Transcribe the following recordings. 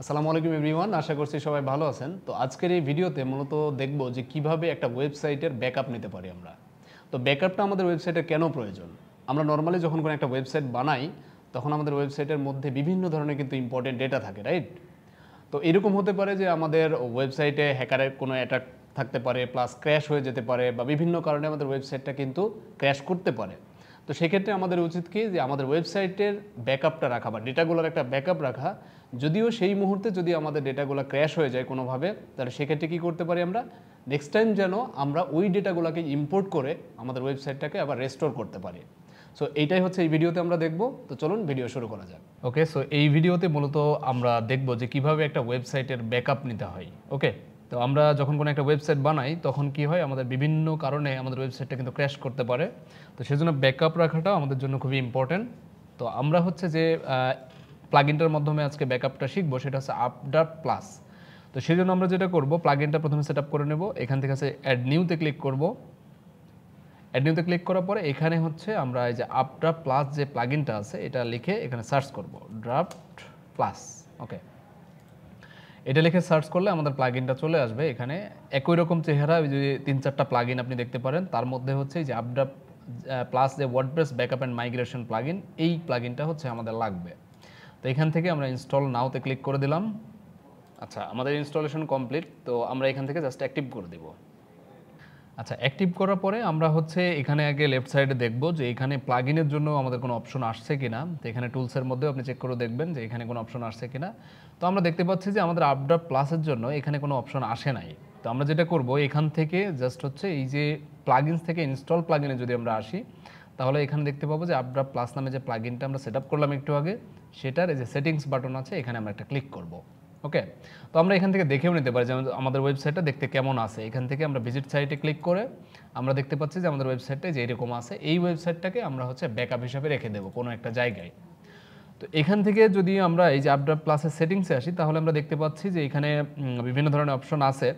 আসসালামু আলাইকুম এভরিওয়ান, আশা করছি সবাই ভালো আছেন। তো আজকের এই ভিডিওতে মূলত দেখব যে কিভাবে একটা ওয়েবসাইটের ব্যাকআপ নিতে পারি আমরা। তো ব্যাকআপটা আমাদের ওয়েবসাইটে কেন প্রয়োজন? আমরা নর্মালি যখন কোনো একটা ওয়েবসাইট বানাই তখন আমাদের ওয়েবসাইটের মধ্যে বিভিন্ন ধরনের কিন্তু ইম্পর্টেন্ট ডেটা থাকে, রাইট? তো এরকম হতে পারে যে আমাদের ওয়েবসাইটে হ্যাকারের কোনো অ্যাটাক থাকতে পারে, প্লাস ক্র্যাশ হয়ে যেতে পারে, বা বিভিন্ন কারণে আমাদের ওয়েবসাইটটা কিন্তু ক্র্যাশ করতে পারে। তো সেক্ষেত্রে আমাদের উচিত কি যে আমাদের ওয়েবসাইটের ব্যাকআপটা রাখা বা ডেটাগুলোর একটা ব্যাকআপ রাখা। যদিও সেই মুহূর্তে যদি আমাদের ডেটাগুলো ক্র্যাশ হয়ে যায় কোনোভাবে, তাহলে সেক্ষেত্রে কী করতে পারি আমরা, নেক্সট টাইম যেন আমরা ওই ডেটাগুলোকে ইম্পোর্ট করে আমাদের ওয়েবসাইটটাকে আবার রেস্টোর করতে পারি। সো এইটাই হচ্ছে এই ভিডিওতে আমরা দেখব। তো চলুন ভিডিও শুরু করা যাক। ওকে, সো এই ভিডিওতে মূলত আমরা দেখব যে কিভাবে একটা ওয়েবসাইটের ব্যাকআপ নিতে হয়। ওকে, তো আমরা যখন কোনো একটা ওয়েবসাইট বানাই তখন কি হয়, আমাদের বিভিন্ন কারণে আমাদের ওয়েবসাইটটা কিন্তু ক্র্যাশ করতে পারে। তো সেজন্য ব্যাকআপ রাখাটা আমাদের জন্য খুবই ইম্পর্ট্যান্ট। তো আমরা হচ্ছে যে প্লাগইনটার মাধ্যমে আজকে ব্যাকআপটা শিখবো, সেটা হচ্ছে আপড্রাফট প্লাস। তো সেই জন্য আমরা যেটা করব, প্লাগইনটা প্রথমে সেট আপ করে নেব। এখান থেকে আছে অ্যাড নিউতে ক্লিক করব। অ্যাড নিউতে ক্লিক করার পরে এখানে হচ্ছে আমরা এই যে আপড্রাফট প্লাস যে প্লাগইনটা আছে এটা লিখে এখানে সার্চ করব, ড্রাফট প্লাস। ওকে, এটা লিখে সার্চ করলে আমাদের প্লাগইনটা চলে আসবে। এখানে একই রকম চেহারা, যে 3-4টা প্লাগইন আপনি দেখতে পারেন, তার মধ্যে হচ্ছে এই যে আপড্রাফট প্লাস যে WordPress backup and migration plugin, এই প্লাগইনটা হচ্ছে আমাদের লাগবে। তো এখান থেকে আমরা ইনস্টল নাওতে ক্লিক করে দিলাম। আচ্ছা, আমাদের ইনস্টলেশন কমপ্লিট। তো আমরা এখান থেকে জাস্ট অ্যাক্টিভ করে দেব। আচ্ছা, অ্যাক্টিভ করার পরে আমরা হচ্ছে এখানে আগে লেফট সাইডে দেখব যে এখানে প্লাগইনের জন্য আমাদের কোনো অপশন আসছে কিনা। তো এখানে টুলসের মধ্যে আপনি চেক করে দেখবেন যে এখানে কোনো অপশন আসছে কিনা। তো আমরা দেখতে পাচ্ছি যে আমাদের আপড্রাফট প্লাসের জন্য এখানে কোনো অপশন আসে নাই। তো আমরা যেটা করব, এখান থেকে জাস্ট হচ্ছে এই যে প্লাগইনস থেকে ইনস্টল প্লাগইনে যদি আমরা আসি, তাহলে এখানে দেখতে পাবো যে আপড্রাফট প্লাস নামে যে প্লাগইনটা আমরা সেট আপ করলাম একটু আগে, সেটার এই যে সেটিংস বাটন আছে, এখানে আমরা একটা ক্লিক করব। ওকে, তো আমরা এখান থেকে দেখেও নিতে পারি যে আমাদের ওয়েবসাইটটা দেখতে কেমন আছে। এখান থেকে আমরা ভিজিট সাইটে ক্লিক করে আমরা দেখতে পাচ্ছি যে আমাদের ওয়েবসাইটটা যে এরকম আছে। এই ওয়েবসাইটটাকে আমরা হচ্ছে ব্যাকআপ হিসাবে রেখে দেবো কোনো একটা জায়গায়। তো এখান থেকে যদি আমরা এই যে আপড্রাফট প্লাসের সেটিংসে আসি, তাহলে আমরা দেখতে পাচ্ছি যে এখানে বিভিন্ন ধরনের অপশন আছে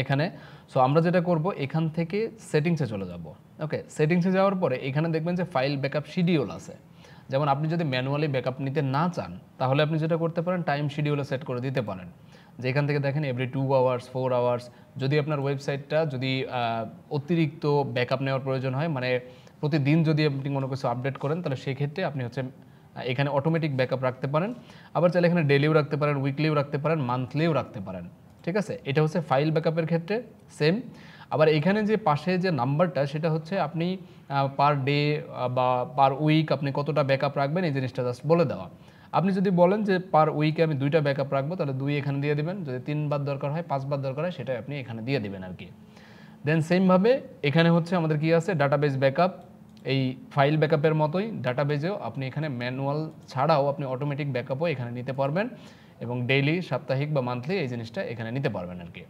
এখানে। সো আমরা যেটা করব, এখান থেকে সেটিংসে চলে যাব। ওকে, সেটিংসে যাওয়ার পরে এখানে দেখবেন যে ফাইল ব্যাকআপ শিডিউল আছে। যেমন আপনি যদি ম্যানুয়ালি ব্যাকআপ নিতে না চান, তাহলে আপনি যেটা করতে পারেন, টাইম শিডিউলে সেট করে দিতে পারেন। যে এখান থেকে দেখেন এভরি 2 আওয়ার্স 4 আওয়ার্স, যদি আপনার ওয়েবসাইটটা যদি অতিরিক্ত ব্যাকআপ নেওয়ার প্রয়োজন হয়, মানে প্রতিদিন যদি আপনি কোনো কিছু আপডেট করেন, তাহলে সেক্ষেত্রে আপনি হচ্ছে এখানে অটোমেটিক ব্যাকআপ রাখতে পারেন। আবার চাইলে এখানে ডেলিও রাখতে পারেন, উইকলিও রাখতে পারেন, মান্থলিও রাখতে পারেন। ঠিক আছে, এটা হচ্ছে ফাইল ব্যাকআপের ক্ষেত্রে সেম। আবার এখানে যে পাশে যে নাম্বারটা, সেটা হচ্ছে আপনি পার ডে বা পার উইক আপনি কতটা ব্যাকআপ রাখবেন, এই জিনিসটা জাস্ট বলে দেওয়া। আপনি যদি বলেন যে পার উইকে আমি 2টা ব্যাকআপ রাখবো, তাহলে 2 এখানে দিয়ে দিবেন। যদি 3 বার দরকার হয়, 5 বার দরকার হয়, সেটাই আপনি এখানে দিয়ে দিবেন আর কি। দেন সেমভাবে এখানে হচ্ছে আমাদের কি আছে, ডাটাবেস ব্যাকআপ। এই ফাইল ব্যাকআপের মতোই ডাটাবেজেও আপনি এখানে ম্যানুয়াল ছাড়াও আপনি অটোমেটিক ব্যাকআপও এখানে নিতে পারবেন, এবং ডেইলি, সাপ্তাহিক বা মান্থলি এই জিনিসটা এখানে নিতে পারবেন আর কি।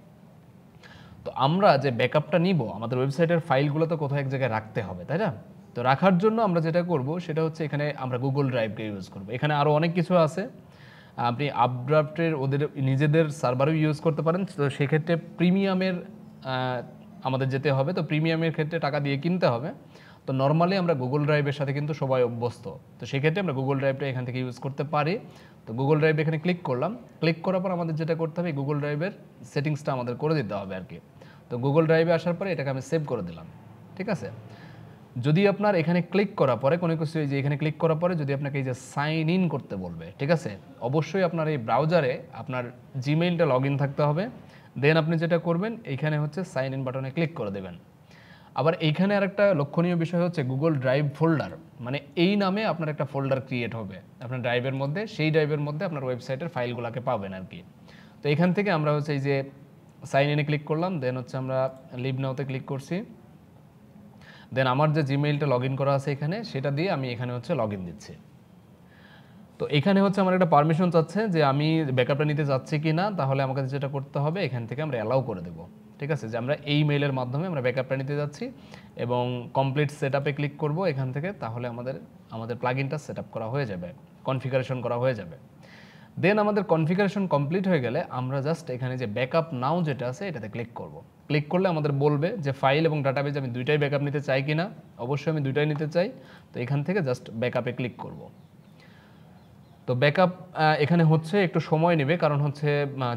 তো আমরা যে ব্যাকআপটা নিব, আমাদের ওয়েবসাইটের ফাইলগুলো তো কোথাও এক জায়গায় রাখতে হবে, তাই না? তো রাখার জন্য আমরা যেটা করব, সেটা হচ্ছে এখানে আমরা গুগল ড্রাইভকে ইউজ করব। এখানে আরও অনেক কিছু আছে, আপনি আপড্রাফটের ওদের নিজেদের সার্ভারও ইউজ করতে পারেন। তো সেক্ষেত্রে প্রিমিয়ামের আমাদের যেতে হবে। তো প্রিমিয়ামের ক্ষেত্রে টাকা দিয়ে কিনতে হবে। তো নর্মালি আমরা গুগল ড্রাইভের সাথে কিন্তু সবাই অভ্যস্ত। তো সেক্ষেত্রে আমরা গুগল ড্রাইভটা এখান থেকে ইউজ করতে পারি। তো গুগল ড্রাইভ এখানে ক্লিক করলাম। ক্লিক করার পর আমাদের যেটা করতে হবে, গুগল ড্রাইভের সেটিংসটা আমাদের করে দিতে হবে আর কি। তো গুগল ড্রাইভে আসার পরে এটাকে আমি সেভ করে দিলাম। ঠিক আছে, যদি আপনার এখানে ক্লিক করার পরে কোনো কিছু, যে এখানে ক্লিক করার পরে যদি আপনাকে এই যে সাইন ইন করতে বলবে, ঠিক আছে, অবশ্যই আপনার এই ব্রাউজারে আপনার জিমেইলটা লগ ইন থাকতে হবে। দেন আপনি যেটা করবেন, এইখানে হচ্ছে সাইন ইন বাটনে ক্লিক করে দেবেন। আবার এইখানে আরেকটা লক্ষণীয় বিষয় হচ্ছে গুগল ড্রাইভ ফোল্ডার, মানে এই নামে আপনার একটা ফোল্ডার ক্রিয়েট হবে আপনার ড্রাইভের মধ্যে। সেই ড্রাইভের মধ্যে আপনার ওয়েবসাইটের ফাইলগুলোকে পাবেন আর কি। তো এখান থেকে আমরা হচ্ছে এই যে সাইন ইনে ক্লিক করলাম, দেন হচ্ছে আমরা লিভ নাওতে ক্লিক করছি। দেন আমার যে জিমেইলটা লগ ইন করা আছে এখানে, সেটা দিয়ে আমি এখানে হচ্ছে লগ ইন দিচ্ছি। তো এখানে হচ্ছে আমার একটা পারমিশন চাচ্ছে যে আমি ব্যাকআপটা নিতে যাচ্ছি কি না। তাহলে আমাকে যেটা করতে হবে, এখান থেকে আমরা অ্যালাউ করে দেবো। ঠিক আছে, যে আমরা এই মেইলের মাধ্যমে আমরা ব্যাকআপটা নিতে যাচ্ছি, এবং কমপ্লিট সেট আপে ক্লিক করব এখান থেকে। তাহলে আমাদের প্লাগইনটা সেট আপ করা হয়ে যাবে, কনফিগারেশন করা হয়ে যাবে। দেন আমাদের কনফিগারেশন কমপ্লিট হয়ে গেলে আমরা জাস্ট এখানে যে ব্যাকআপ নাও যেটা আছে, এটাতে ক্লিক করব। ক্লিক করলে আমাদের বলবে যে ফাইল এবং ডাটাবেজ আমি দুইটাই ব্যাকআপ নিতে চাই কি না। অবশ্যই আমি দুইটাই নিতে চাই। তো এখান থেকে জাস্ট ব্যাকআপে ক্লিক করব। তো তো ব্যাকআপ এখানে হচ্ছে একটু সময় নেবে, কারণ হচ্ছে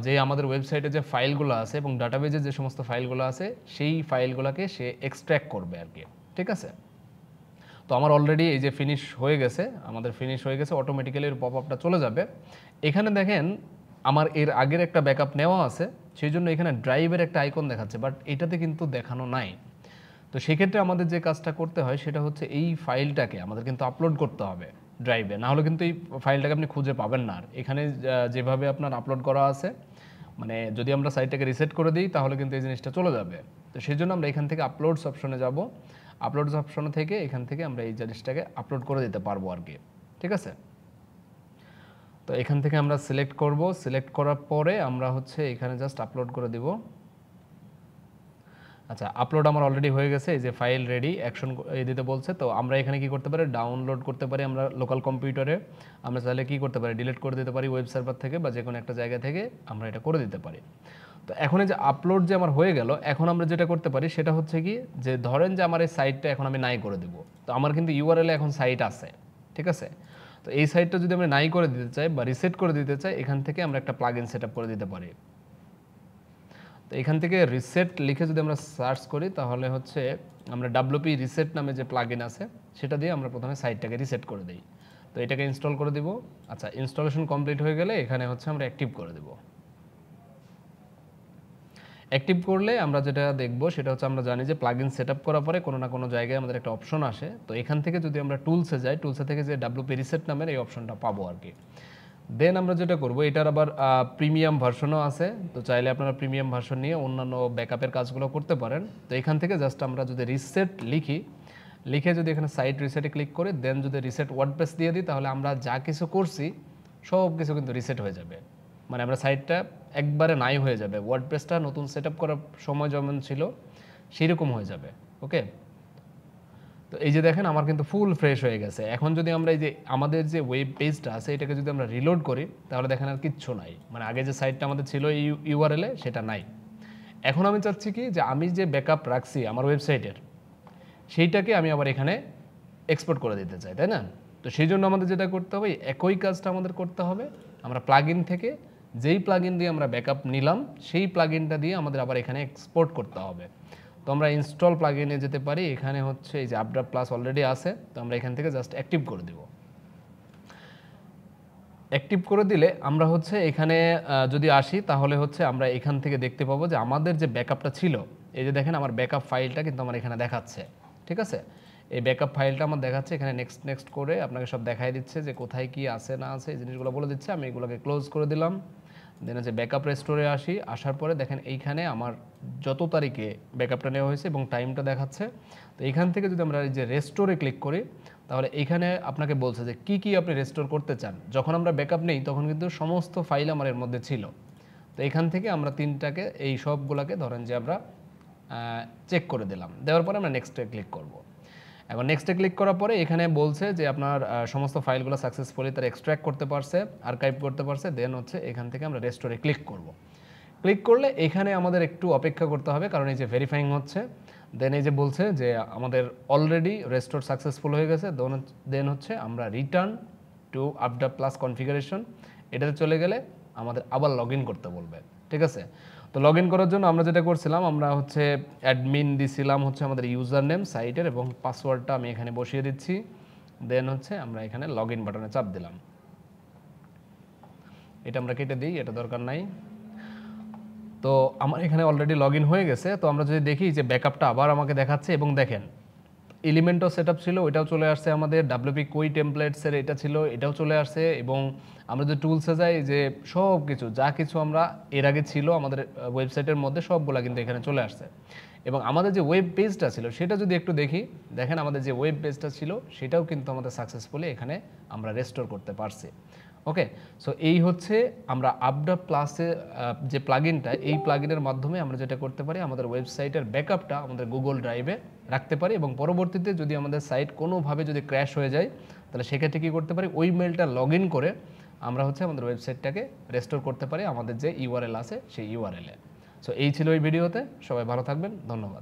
যে আমাদের ওয়েবসাইটে যে ফাইলগুলো আছে এবং ডাটাবেজে যে সমস্ত ফাইলগুলো আছে সেই ফাইলগুলোকে সে এক্সট্র্যাক্ট করবে আর কি, ঠিক আছে। তো আমার অলরেডি এই যে ফিনিশ হয়ে গেছে, আমাদের ফিনিশ হয়ে গেছে, অটোমেটিক্যালি এর পপ আপটা চলে যাবে। এখানে দেখেন আমার এর আগের একটা ব্যাকআপ নেওয়া আছে, সেই জন্য এখানে ড্রাইভের একটা আইকন দেখাচ্ছে, বাট এটাতে কিন্তু দেখানো নাই। তো সেক্ষেত্রে আমাদের যে কাজটা করতে হয় সেটা হচ্ছে এই ফাইলটাকে আমাদের কিন্তু আপলোড করতে হবে ড্রাইভে, না হলে কিন্তু এই ফাইলটাকে আপনি খুঁজে পাবেন না। আর এখানে যেভাবে আপনার আপলোড করা আছে, মানে যদি আমরা সাইটটাকে রিসেট করে দিই তাহলে কিন্তু এই জিনিসটা চলে যাবে। তো সেই জন্য আমরা এখান থেকে আপলোডস অপশনে যাব, আপলোডস অপশন থেকে এখান থেকে আমরা এই জিনিসটাকে আপলোড করে দিতে পারবো আর কি, ঠিক আছে। তো এখান থেকে আমরা সিলেক্ট করব, সিলেক্ট করার পরে আমরা হচ্ছে এখানে জাস্ট আপলোড করে দিব। আচ্ছা, আপলোড আমার অলরেডি হয়ে গেছে, এই যে ফাইল রেডি অ্যাকশন দিতে বলছে। তো আমরা এখানে কি করতে পারি, ডাউনলোড করতে পারি আমরা লোকাল কম্পিউটারে, আমরা চাইলে কি করতে পারি, ডিলিট করে দিতে পারি ওয়েব সার্ভার থেকে বা যে কোনো একটা জায়গা থেকে আমরা এটা করে দিতে পারি। তো এখন এই যে আপলোড যে আমার হয়ে গেল, এখন আমরা যেটা করতে পারি সেটা হচ্ছে কি, যে ধরেন যে আমার এই সাইটটা এখন আমি নাই করে দেবো, তো আমার কিন্তু ইউআরএল এখন সাইট আছে, ঠিক আছে। তো এই সাইটটা যদি আমরা নাই করে দিতে চাই বা রিসেট করে দিতে চাই, এখান থেকে আমরা একটা প্লাগইন সেটআপ করে দিতে পারি। তো এখান থেকে রিসেট লিখে যদি আমরা সার্চ করি তাহলে হচ্ছে আমরা WP রিসেট নামে যে প্লাগইন আছে সেটা দিয়ে আমরা প্রথমে সাইটটাকে রিসেট করে দিই। তো এটাকে ইনস্টল করে দিব। আচ্ছা, ইনস্টলেশন কমপ্লিট হয়ে গেলে এখানে হচ্ছে আমরা অ্যাক্টিভ করে দেব। অ্যাক্টিভ করলে আমরা যেটা দেখব সেটা হচ্ছে, আমরা জানি যে প্লাগইন সেটআপ করার পরে কোনো না কোনো জায়গায় আমাদের একটা অপশন আসে। তো এখান থেকে যদি আমরা টুলসে যাই, টুলসে থেকে যে WP রিসেট নামের এই অপশনটা পাবো আর কি। দেন আমরা যেটা করব, এটার আবার প্রিমিয়াম ভার্সনও আছে, তো চাইলে আপনারা প্রিমিয়াম ভার্সন নিয়ে অন্যান্য ব্যাকআপের কাজগুলো করতে পারেন। তো এখান থেকে জাস্ট আমরা যদি রিসেট লিখি, লিখে যদি এখানে সাইট রিসেটে ক্লিক করে দেন যদি রিসেট ওয়ার্ডপ্রেস দিয়ে দিই, তাহলে আমরা যা কিছু করছি সব কিছু কিন্তু রিসেট হয়ে যাবে। মানে আমরা সাইটটা একবারে নাই হয়ে যাবে, ওয়ার্ডপ্রেসটা নতুন সেট আপ করার সময় যেমন ছিল সেরকম হয়ে যাবে। ওকে, তো এই যে দেখেন আমার কিন্তু ফুল ফ্রেশ হয়ে গেছে। এখন যদি আমরা এই যে আমাদের যে ওয়েব পেজটা আছে এটাকে যদি আমরা রিলোড করি তাহলে দেখেন আর কিচ্ছু নাই, মানে আগে যে সাইটটা আমাদের ছিল এই ইউআরএলে সেটা নাই। এখন আমি চাচ্ছি কি, যে আমি যে ব্যাকআপ রাখছি আমার ওয়েবসাইটের সেইটাকে আমি আবার এখানে এক্সপোর্ট করে দিতে চাই, তাই না। তো সেই জন্য আমাদের যেটা করতে হবে, একই কাজটা আমাদের করতে হবে। আমরা প্লাগইন থেকে যেই প্লাগইন দিয়ে আমরা ব্যাকআপ নিলাম সেই প্লাগইনটা দিয়ে আমাদের আবার এখানে এক্সপোর্ট করতে হবে। তো আমরা ইনস্টল প্লাগইনে যেতে পারি, এখানে হচ্ছে এই যে আপডেট প্লাস অলরেডি আছে, তো আমরা এখান থেকে জাস্ট অ্যাক্টিভ করে দেব। অ্যাক্টিভ করে দিলে আমরা হচ্ছে এখানে যদি আসি তাহলে হচ্ছে আমরা এখান থেকে দেখতে পাবো যে আমাদের যে ব্যাকআপটা ছিল, এই যে দেখেন আমার ব্যাকআপ ফাইলটা কিন্তু আমার এখানে দেখাচ্ছে, ঠিক আছে। এই ব্যাকআপ ফাইলটা আমার দেখাচ্ছে এখানে, নেক্সট নেক্সট করে আপনাকে সব দেখাই দিচ্ছে যে কোথায় কি আছে না আছে, এই জিনিসগুলো বলে দিচ্ছে। আমি এগুলোকে ক্লোজ করে দিলাম। দেন হচ্ছে ব্যাকআপ রেস্টোরে আসি, আসার পরে দেখেন এইখানে আমার যত তারিখে ব্যাকআপটা নেওয়া হয়েছে এবং টাইমটা দেখাচ্ছে। তো এইখান থেকে যদি আমরা এই যে রেস্টোরে ক্লিক করি তাহলে এইখানে আপনাকে বলছে যে কি কি আপনি রেস্টোর করতে চান। যখন আমরা ব্যাকআপ নেই তখন কিন্তু সমস্ত ফাইল আমার এর মধ্যে ছিল। তো এখান থেকে আমরা তিনটাকে এই সবগুলোকে ধরেন যে আমরা চেক করে দিলাম, দেওয়ার পরে আমরা নেক্সটে ক্লিক করব। এখন নেক্সটে ক্লিক করার পরে এখানে বলছে যে আপনার সমস্ত ফাইলগুলো সাকসেসফুলি তারা এক্সট্র্যাক্ট করতে পারছে, আর্কাইভ করতে পারছে। দেন হচ্ছে এখান থেকে আমরা রেস্টোরে ক্লিক করব। ক্লিক করলে এখানে আমাদের একটু অপেক্ষা করতে হবে, কারণ এই যে ভেরিফাইং হচ্ছে। দেন এই যে বলছে যে আমাদের অলরেডি রেস্টোর সাকসেসফুল হয়ে গেছে। দেন হচ্ছে আমরা return to update plus configuration এটাতে চলে গেলে আমাদের আবার লগ ইন করতে বলবে, ঠিক আছে। তো লগ ইন করার জন্য আমরা যেটা করছিলাম, আমরা হচ্ছে অ্যাডমিন দিছিলাম হচ্ছে আমাদের ইউজার নেম সাইটের, এবং পাসওয়ার্ডটা আমি এখানে বসিয়ে দিচ্ছি। দেন হচ্ছে আমরা এখানে লগ ইন বাটনে চাপ দিলাম। এটা আমরা কেটে দিই, এটা দরকার নাই। তো আমার এখানে অলরেডি লগ ইন হয়ে গেছে। তো আমরা যদি দেখি যে ব্যাকআপটা আবার আমাকে দেখাচ্ছে, এবং দেখেন এলিমেন্টও সেট আপ ছিল, ওইটাও চলে আসছে। আমাদের WP কোই টেমপ্লেটসের এটা ছিল, এটাও চলে আসছে। এবং আমরা যে টুলসে যাই, যে সব কিছু যা কিছু আমরা এর আগে ছিল আমাদের ওয়েবসাইটের মধ্যে সবগুলো কিন্তু এখানে চলে আসছে। এবং আমাদের যে ওয়েব পেজটা ছিল সেটা যদি একটু দেখি, দেখেন আমাদের যে ওয়েব পেজটা ছিল সেটাও কিন্তু আমাদের সাকসেসফুলি এখানে আমরা রেস্টোর করতে পারছি। ওকে, সো এই হচ্ছে আমরা আপডেট প্লাসে যে প্লাগইনটা, এই প্লাগইনের মাধ্যমে আমরা যেটা করতে পারি, আমাদের ওয়েবসাইটের ব্যাকআপটা আমাদের গুগল ড্রাইভে রাখতে পারি। এবং পরবর্তীতে যদি আমাদের সাইট কোনোভাবে যদি ক্র্যাশ হয়ে যায় তাহলে সেক্ষেত্রে কী করতে পারি, ওই মেলটা লগ ইন করে আমরা হচ্ছে আমাদের ওয়েবসাইটটাকে রেস্টোর করতে পারি আমাদের যে ইউআরএল আছে সেই ইউআরএলে। সো এই ছিল এই ভিডিওতে। সবাই ভালো থাকবেন, ধন্যবাদ।